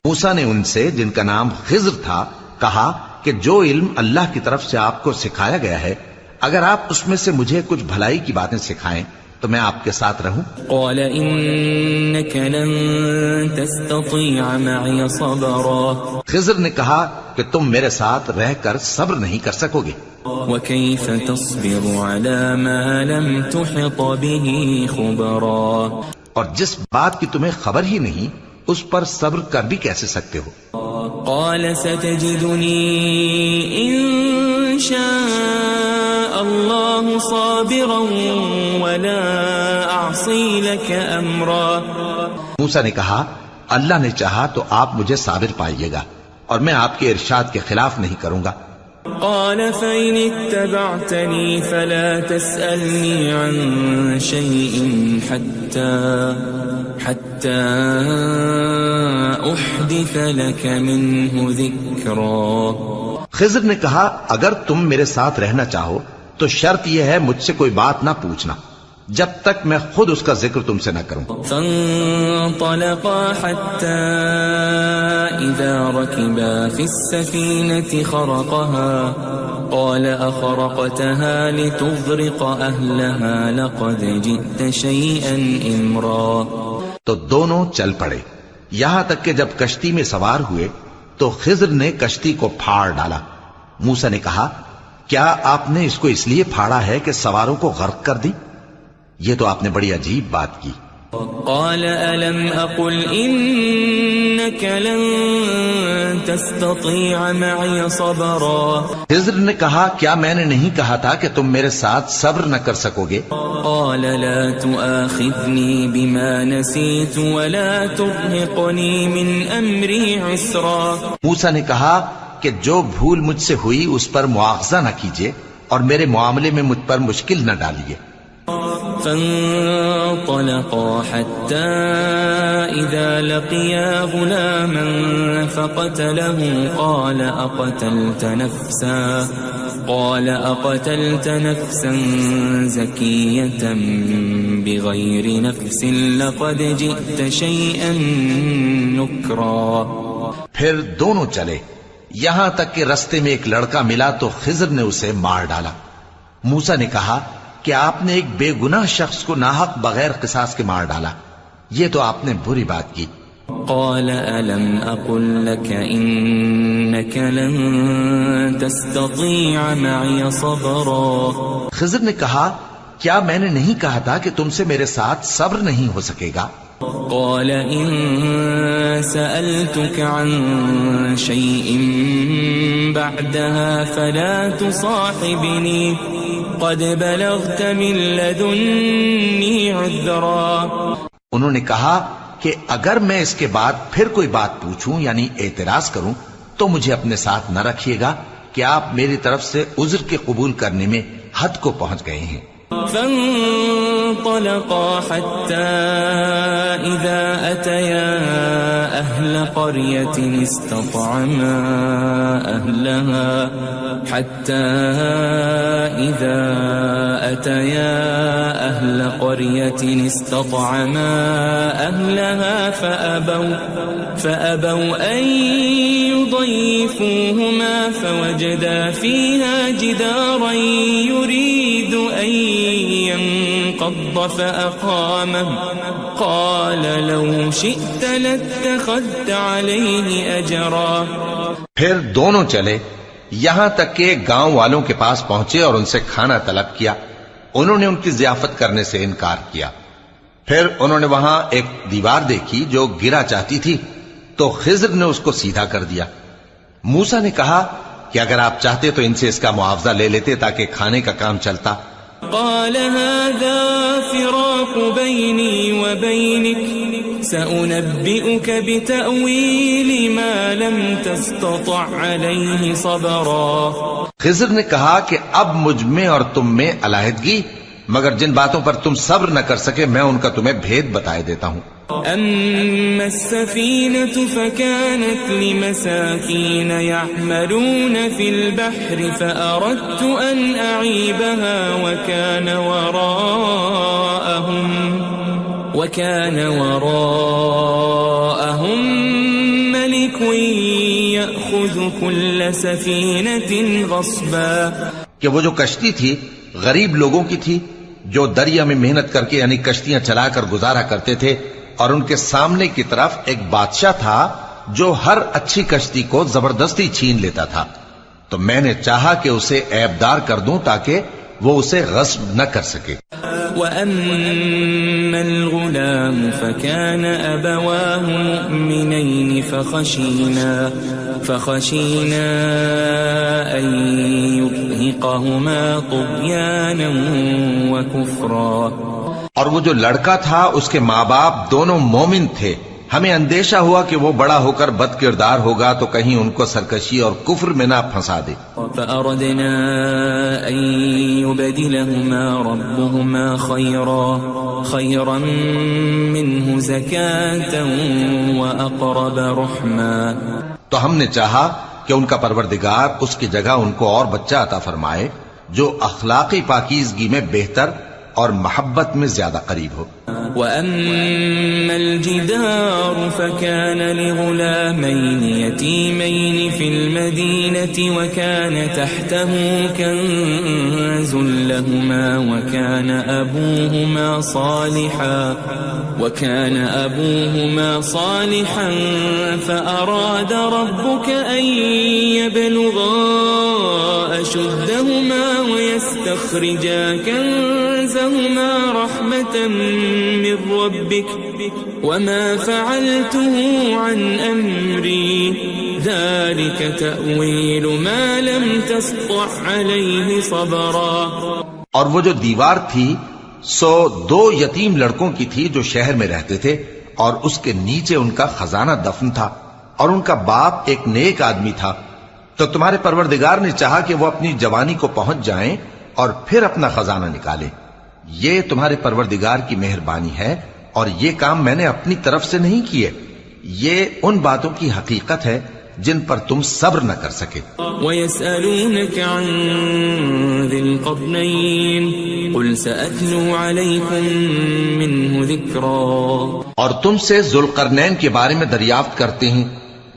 موسیٰ نے ان سے جن کا نام خضر تھا کہا کہ جو علم اللہ کی طرف سے آپ کو سکھایا گیا ہے، اگر آپ اس میں سے مجھے کچھ بھلائی کی باتیں سکھائیں تو میں آپ کے ساتھ رہوں۔ قال إنك لن تستطيع معي صبرا۔ خضر نے کہا کہ تم میرے ساتھ رہ کر صبر نہیں کر سکو گے۔ وكيف تصبر على ما لم تحط به خبرا۔ اور جس بات کی تمہیں خبر ہی نہیں اس پر صبر کر بھی کیسے سکتے ہو؟ قال ستجدني إن شاء الله صابرا ولا أعصي لك أمرا۔ موسیٰ نے کہا اللہ نے چاہا تو آپ مجھے صابر پائیے گا اور میں آپ کے ارشاد کے خلاف نہیں کروں گا۔ قال فإن اتبعتني فلا تسألني عن شيء حتى أحدث لك منه ذكرا۔ خضر نے کہا اگر تم میرے ساتھ رہنا چاہو تو شرط یہ ہے مجھ سے کوئی بات نہ پوچھنا جب تک میں خود اس کا ذکر تم سے نہ کروں۔ فانطلقا حتى إذا ركبا في السفينة خرقها قال أخرقتها لتغرق أهلها لقد جئت شيئا إمرا۔ تو دونوں چل پڑے یہاں تک کہ جب کشتی میں سوار ہوئے تو خضر نے کشتی کو پھاڑ ڈالا۔ موسیٰ نے کہا کیا آپ نے اس کو اس لیے پھاڑا ہے کہ سواروں کو غرق کر دی؟ یہ تو آپ نے بڑی عجیب بات کی۔ قال ألم أقل إنك لن تستطيع معي صبرا۔ خضر نے کہا کیا میں نے نہیں کہا تھا کہ تم میرے ساتھ صبر نہ کر سکو گے؟ قال لا تؤاخذني بما نسيت ولا ترهقني من أمري عسرا۔ موسیٰ نے کہا کہ جو بھول مجھ سے ہوئی اس پر مواخذہ نہ کیجیے اور میرے معاملے میں مجھ پر مشکل نہ ڈالیے۔ فانطلقا حتى إذا لقيا غلاما فقتله قال أقتلت نفسا زكية بغير نفس لقد جئت شيئا نكرا۔ پھر دونوں چلے یہاں تک کہ رستے میں ایک لڑکا ملا تو خضر نے اسے مار ڈالا۔ موسیٰ نے کہا کہ آپ نے ایک بے گناہ شخص کو ناحق بغیر قصاص کے مار ڈالا، یہ تو آپ نے بری بات کی۔ قال ألم أقل لك إنك لن تستطيع معي صبرا۔ خضر نے کہا کیا میں نے نہیں کہا تھا کہ تم سے میرے ساتھ صبر نہیں ہو سکے گا؟ قال إن سألتك عن شيء بعدها فلا تصاحبني قد بلغت من لدني عذرا۔ انہوں نے کہا کہ اگر میں اس کے بعد پھر کوئی بات پوچھوں یعنی اعتراض کروں تو مجھے اپنے ساتھ نہ رکھیے گا کہ آپ میری طرف سے عذر کے قبول کرنے میں حد کو پہنچ گئے ہیں۔ فانطلقا حتى إذا أتيا أهل قرية استطعما أهلها فأبوا أن يضيفوهما فوجدا فيها جدارا يريد أن انقض فأقامه قال لو شئت لاتخذت عليه أجرا. پھر دونوں چلے یہاں تک کہ گاؤں والوں کے پاس پہنچے اور ان سے کھانا طلب کیا. انہوں نے ان کی ضیافت کرنے سے انکار کیا. پھر انہوں نے وہاں ایک دیوار دیکھی جو گرا چاہتی تھی تو خضر نے اس کو سیدھا کر دیا. موسیٰ نے کہا کہ اگر آپ چاہتے تو ان سے اس کا معاوضہ لے لیتے تاکہ کھانے کا کام چلتا. قال هذا فراق بيني وبينك سأنبئك بتأويل ما لم تستطع عليه صبرا. خضر نے کہا کہ اب مجھ میں اور تم میں علیحدگی، مگر جن باتوں پر تم صبر نہ کر سکے میں ان کا تمہیں بھید بتائے دیتا ہوں. أما السفينة فكانت لمساكين يعملون في البحر فأردت أن أعيبها وكان وراءهم ملك يأخذ كل سفينة غصبا. کہ وہ جو کشتی تھی غریب لوگوں کی تھی جو دریا میں محنت کر کے یعنی کشتیاں چلا کر گزارا کرتے تھے، اور ان کے سامنے کی طرف ایک بادشاہ تھا جو ہر اچھی کشتی کو زبردستی چھین لیتا تھا. تو میں نے چاہا کہ اسے عیبدار کر دوں تاکہ وہ اسے غصب نہ کر سکے. وَأَمَّا الْغُلَامُ فَكَانَ أَبَوَاهُ مُؤْمِنَيْنِ فَخَشِينَا أَن يُرْهِقَهُمَا طُغْيَانًا وَكُفْرًا. اور وہ جو لڑکا تھا اس کے ماں باپ دونوں مومن تھے. ہمیں اندیشہ ہوا کہ وہ بڑا ہو کر بد کردار ہوگا تو کہیں ان کو سرکشی اور کفر میں نہ پھنسا دے. فأردنا أن يبدلهما ربهما خيرا منه زكاة وأقرب رحما. تو ہم نے چاہا کہ ان کا پروردگار اس کی جگہ ان کو اور بچہ عطا فرمائے جو اخلاقی پاکیزگی میں بہتر اور محبت میں زیادہ قریب ہو. وَأَمَّا الْجِدَارُ فَكَانَ لِغُلَامَيْنِ يَتِيمَيْنِ فِي الْمَدِينَةِ وَكَانَ تَحْتَهُ كَنزٌ لَهُمَا وَكَانَ أَبُوهُمَا صَالِحًا فَأَرَادَ رَبُّكَ أَن يَبْلُغَا أَشُدَّهُمَا وَيَسْتَخْرِجَا كَنزَهُمَا رَحْمَةً من ربك وما فعلته عن أمري ذلك تأويل ما لم تسطع عليه صبرا. اور وہ جو دیوار تھی سو دو یتیم لڑکوں کی تھی جو شہر میں رہتے تھے اور اس کے نیچے ان کا خزانہ دفن تھا اور ان کا باپ ایک نیک آدمی تھا. تو تمہارے پروردگار نے چاہا کہ وہ اپنی جوانی کو پہنچ جائیں اور پھر اپنا خزانہ نکالیں. یہ تمہارے پروردگار کی مہربانی ہے اور یہ کام میں نے اپنی طرف سے نہیں کیے. یہ ان باتوں کی حقیقت ہے جن پر تم صبر نہ کر سکے. وَيَسْأَلُونَكَ عَنْ ذِي الْقَرْنَيْنِ قُلْ سَأَتْلُو عَلَيْكُمْ مِنْهُ ذِكْرًا. اور تم سے ذوالقرنین کے بارے میں دریافت کرتے ہیں،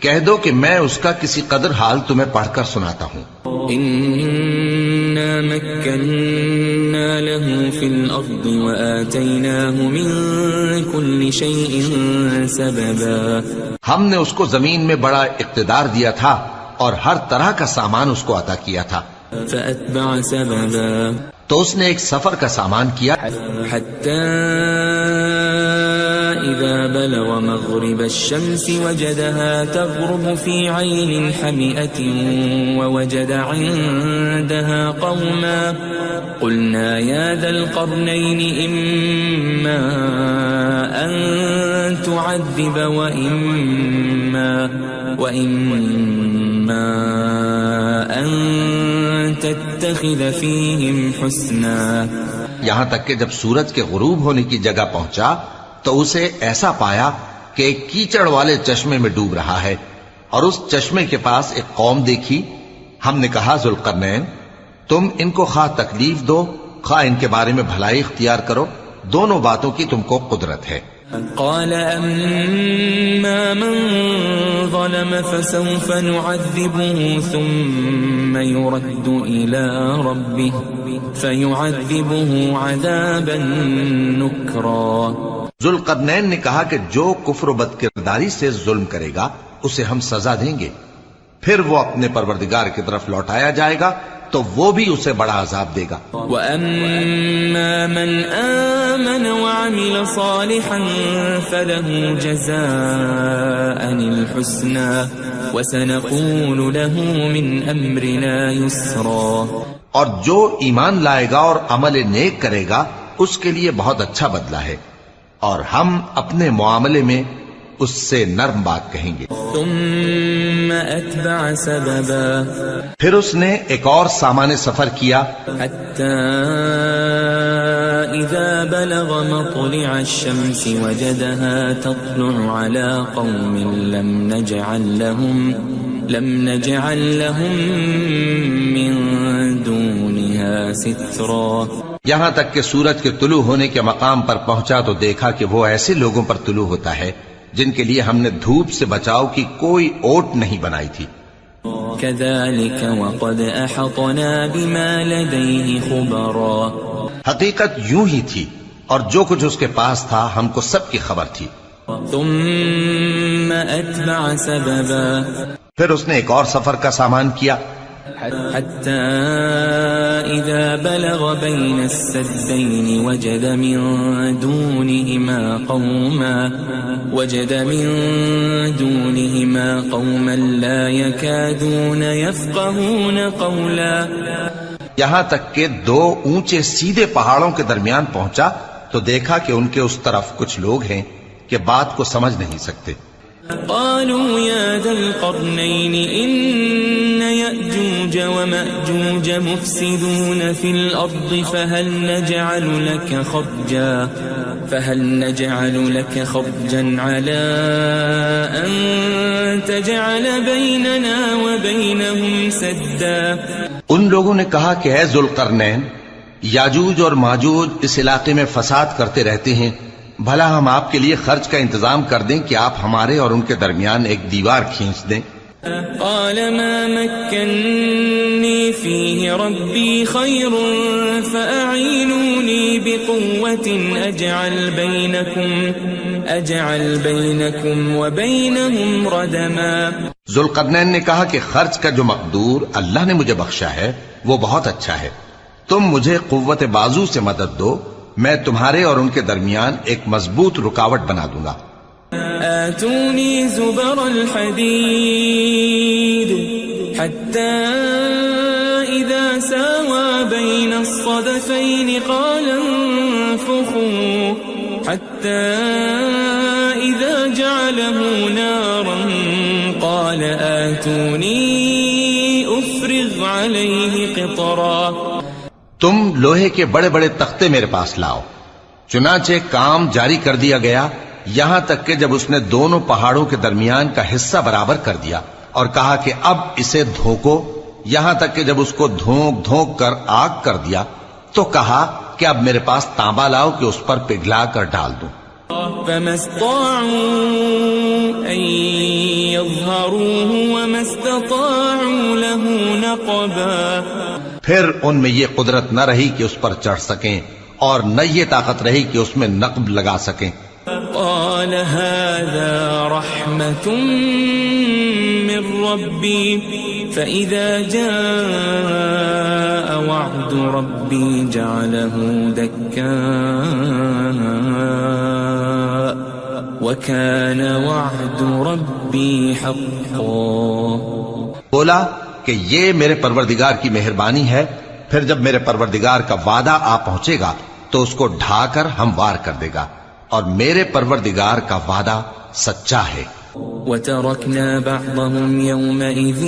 کہہ دو کہ میں اس کا کسی قدر حال تمہیں پڑھ کر سناتا ہوں. إِنَّا مَكَّنَّا لَهُ فِي الْأَرْضِ وَآتَيْنَاهُ مِنْ كُلِّ شَيْءٍ سَبَبًا. ہم نے اس کو زمین میں بڑا اقتدار دیا تھا اور ہر طرح کا سامان اس کو عطا کیا تھا. فَأَتْبَعَ سَبَبًا. تو اس نے ایک سفر کا سامان کیا حَتَّى إِذَا بَلَغَ مَغْرِبَ الشَّمْسِ وَجَدَهَا تَغْرُبُ فِي عَيْنٍ حَمِئَةٍ وَوَجَدَ عِندَهَا قَوْمًا قُلْنَا يَا ذَا الْقَرْنَيْنِ إِمَّا أَن تُعَذِّبَ وَإِمَّا أَن تَتَّخِذَ فِيهِمْ حُسْنًا. یہاں تک کہ جب سورج کے غروب ہونے کی جگہ پہنچا تو اسے ایسا پایا کہ ایک کیچڑ والے چشمے میں ڈوب رہا ہے اور اس چشمے کے پاس ایک قوم دیکھی. ہم نے کہا ذوالقرنین تم ان کو خواہ تکلیف دو خواہ ان کے بارے میں بھلائی اختیار کرو، دونوں باتوں کی تم کو قدرت ہے. قال أما من ظلم فسوف نعذبه ثم يرد إلى ربه فيعذبه عذابا نكرا. ذوالقرنین نے کہا کہ جو کفر و بد کرداری سے ظلم کرے گا اسے ہم سزا دیں گے، پھر وہ اپنے پروردگار کی طرف لوٹایا جائے گا تو وہ بھی اسے بڑا عذاب دے گا. وَأَمَّا مَنْ آمَنَ وَعَمِلَ صَالِحًا فَلَهُ جَزَاءً الْحُسْنَى وَسَنَقُولُ لَهُ مِنْ أَمْرِنَا يُسْرًا. اور جو ایمان لائے گا اور عمل نیک کرے گا اس کے لیے بہت اچھا بدلہ ہے، اور ہم اپنے معاملے میں اس سے نرم بات کہیں گے. ثم أتبع سببا. پھر اس نے ایک اور سامان سفر کیا حتى إذا بلغ مطلع الشمس وجدها تطلع على قوم لم نجعل لهم من دونها سترا. یہاں تک کہ سورج کے طلوع ہونے کے مقام پر پہنچا تو دیکھا کہ وہ ایسے لوگوں پر طلوع ہوتا ہے جن کے لیے ہم نے دھوپ سے بچاؤ کی کوئی اوٹ نہیں بنائی تھی. كذلك وقد أحطنا بما لديه خبرا. حقیقت یوں ہی تھی اور جو کچھ اس کے پاس تھا ہم کو سب کی خبر تھی. ثم أتبع سببا. پھر اس نے ایک اور سفر کا سامان کیا حتى إذا بلغ بين السدين وجد من دونهما قوما لا يكادون يفقهون قولا. یہاں تک کہ دو اونچے سیدھے پہاڑوں کے درمیان پہنچا تو دیکھا کہ ان کے اس طرف کچھ لوگ ہیں کہ بات کو سمجھ نہیں سکتے. قالوا يا ذا القرنين إن يأجوج ومأجوج مفسدون في الأرض فهل نجعل لك خرجا على أن تجعل بيننا وبينهم سدا. ان لوگوں نے کہا کہ اے ذوالقرنین، یاجوج اور ماجوج اس علاقے میں فساد کرتے رہتے ہیں، بھلا ہم آپ کے لیے خرچ کا انتظام کر دیں کہ آپ ہمارے اور ان کے درمیان ایک دیوار کھینچ دیں. قال ما مكنني فيه ربي خير فأعينوني بقوة أجعل بينكم وبينهم ردما. ذوالقرنین نے کہا کہ خرچ کا جو مقدور اللہ نے مجھے بخشا ہے وہ بہت اچھا ہے، تم مجھے قوت بازو سے مدد دو، میں تمہارے اور ان کے درمیان ایک مضبوط رکاوٹ بنا دوں گا. آتوني زبر الحديد حتى إذا ساوى بين الصدفين قال انفخوا حتى إذا جعله نارا قال آتوني أفرغ عليه قطرا. تم لوہے کے بڑے بڑے تختے میرے پاس لاؤ. چنانچہ کام جاری کر دیا گیا یہاں تک کہ جب اس نے دونوں پہاڑوں کے درمیان کا حصہ برابر کر دیا اور کہا کہ اب اسے دھوکو، یہاں تک کہ جب اس کو دھونک دھونک کر آگ کر دیا تو کہا کہ اب میرے پاس تانبا لاؤ کہ اس پر پگھلا کر ڈال دوں. فما استطاعوا أن يظهروه وما استطاعوا له نقبا. پھر ان میں یہ قدرت نہ رہی کہ اس پر چڑھ سکیں اور نہ یہ طاقت رہی کہ اس میں نقب لگا سکیں. قال هذا رحمة من ربي فإذا جاء وعد ربي جعله دكا وكان وعد ربي حقا. بولا کہ یہ میرے پروردگار کی مہربانی ہے، پھر جب میرے پروردگار کا وعدہ آ پہنچے گا تو اس کو ڈھا کر ہموار کر دے گا، اور میرے پروردگار کا وعدہ سچا ہے. وَتَرَكْنَا بَعْضَهُمْ يَوْمَئِذٍ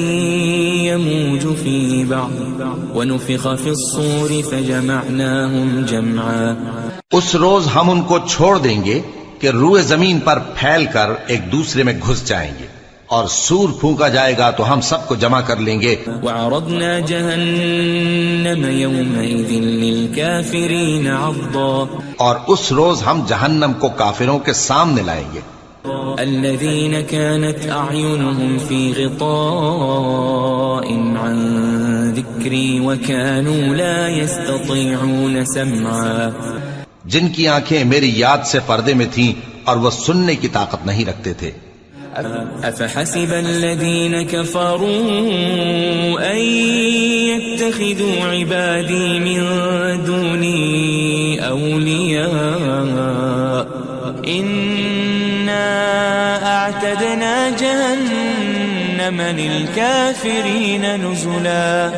يَمُوجُ فِي بَعْضٍ وَنُفِخَ فِي الصُّورِ فَجَمَعْنَاهُمْ جَمْعًا. اس روز ہم ان کو چھوڑ دیں گے کہ روئے زمین پر پھیل کر ایک دوسرے میں گھس جائیں گے، اور سور پھونکا جائے گا تو ہم سب کو جمع کر لیں گے. وعرضنا جهنم يومئذ للكافرين عرضا اور اس روز ہم جہنم کو کافروں کے سامنے لائیں گے. الذين كانت أعينهم في غطاء عن ذكري وكانوا لا يستطيعون سمعا جن کی آنکھیں میری یاد سے پردے میں تھیں اور وہ سننے کی طاقت نہیں رکھتے تھے. أفحسب الذين كفروا أن يتخذوا عبادي من دوني أولياء إنا أعتدنا جهنم للكافرين نزلا.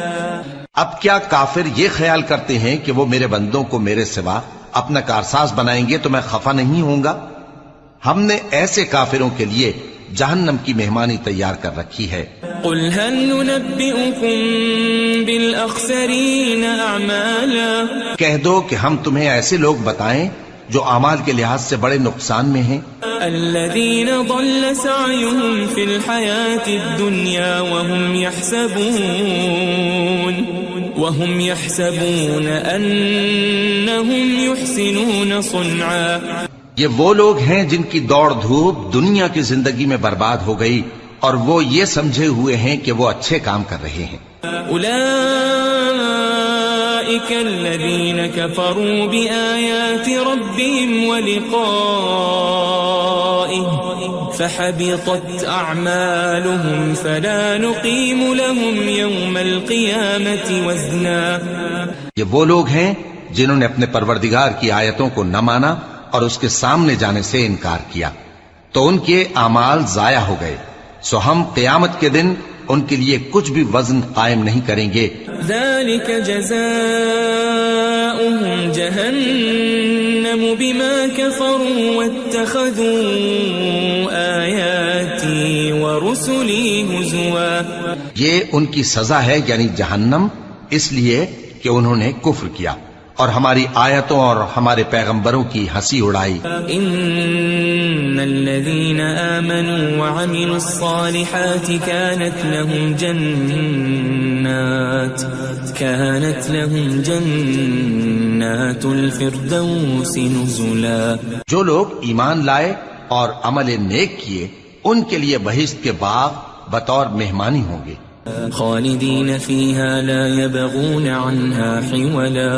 اب کیا کافر یہ خیال کرتے ہیں کہ وہ میرے بندوں کو میرے سوا اپنا کارساز بنائیں گے تو میں خفا نہیں ہوں گا؟ ہم نے ایسے کافروں کے لیے جہنم کی مہمانی تیار کر رکھی ہے. قل هل ننبئكم بالأخسرين أعمالا کہہ دو کہ ہم تمہیں ایسے لوگ بتائیں جو اعمال کے لحاظ سے بڑے نقصان میں ہیں. الذين ضل سعيهم في الحياة الدنيا وهم يحسبون أنهم يحسنون صنعا. یہ وہ لوگ ہیں جن کی دوڑ دھوپ دنیا کی زندگی میں برباد ہو گئی اور وہ یہ سمجھے ہوئے ہیں کہ وہ اچھے کام کر رہے ہیں. أولئك الذين كفروا بآيات ربهم ولقائه فحبطت أعمالهم فلا نقيم لهم يوم القيامة وزنا. یہ وہ لوگ ہیں جنہوں نے اپنے پروردگار کی آیتوں کو نہ مانا اور اس کے سامنے جانے سے انکار کیا تو ان کے اعمال ضائع ہو گئے، سو ہم قیامت کے دن ان کے لیے کچھ بھی وزن قائم نہیں کریں گے. ذلك جزاؤهم جهنم بما كفروا واتخذوا آياتي ورسلي هزوا. یہ ان کی سزا ہے یعنی جہنم، اس لیے کہ انہوں نے کفر کیا اور ہماری آیتوں اور ہمارے پیغمبروں کی ہنسی اڑائی. ان الذين آمنوا وعملوا الصالحات كانت لهم جنات الفردوس نزلا. جو لوگ ایمان لائے اور عمل نیک کیے ان کے لیے بہشت کے باغ بطور مہمانی ہوں گے. خالدین فیہا لا یبغون عنہا حولا.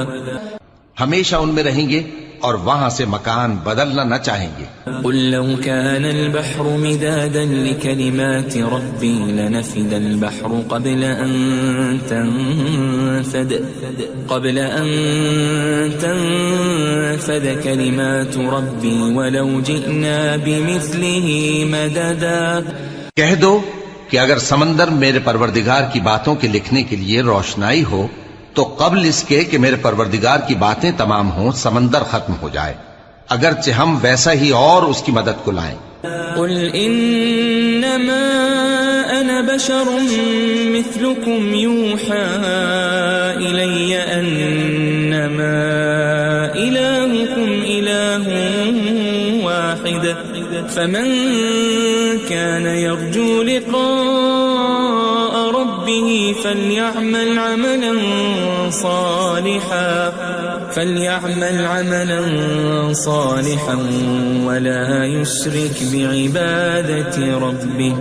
ہمیشہ ان میں رہیں گے اور وہاں سے مکان بدلنا نہ چاہیں گے. قل لو كان البحر مدادا لكلمات ربي لنفد البحر قبل أن تنفد كلمات ربي ولو جئنا بمثله مددا. کہہ دو کہ اگر سمندر میرے پروردگار کی باتوں کے لکھنے کے لیے روشنائی ہو تو قبل اس کے کہ میرے پروردگار کی باتیں تمام ہوں سمندر ختم ہو جائے، اگرچہ ہم ویسا ہی اور اس کی مدد کو لائیں. قل انما انا بشر مثلكم يوحى الي انما الهكم اله واحد فمن كان يرجو لقاء ربه فليعمل عملا صالحا ولا يشرك بعبادة ربه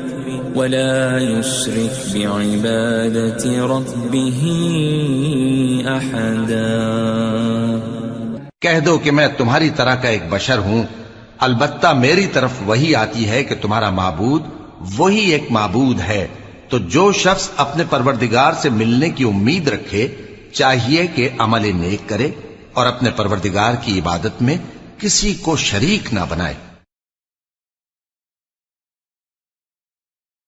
أحدا. کہہ دو کہ میں تمہاری طرح کا ایک بشر ہوں، البتہ میری طرف وہی آتی ہے کہ تمہارا معبود وہی ایک معبود ہے. تو جو شخص اپنے پروردگار سے ملنے کی امید رکھے چاہیے کہ عمل نیک کرے اور اپنے پروردگار کی عبادت میں کسی کو شریک نہ بنائے.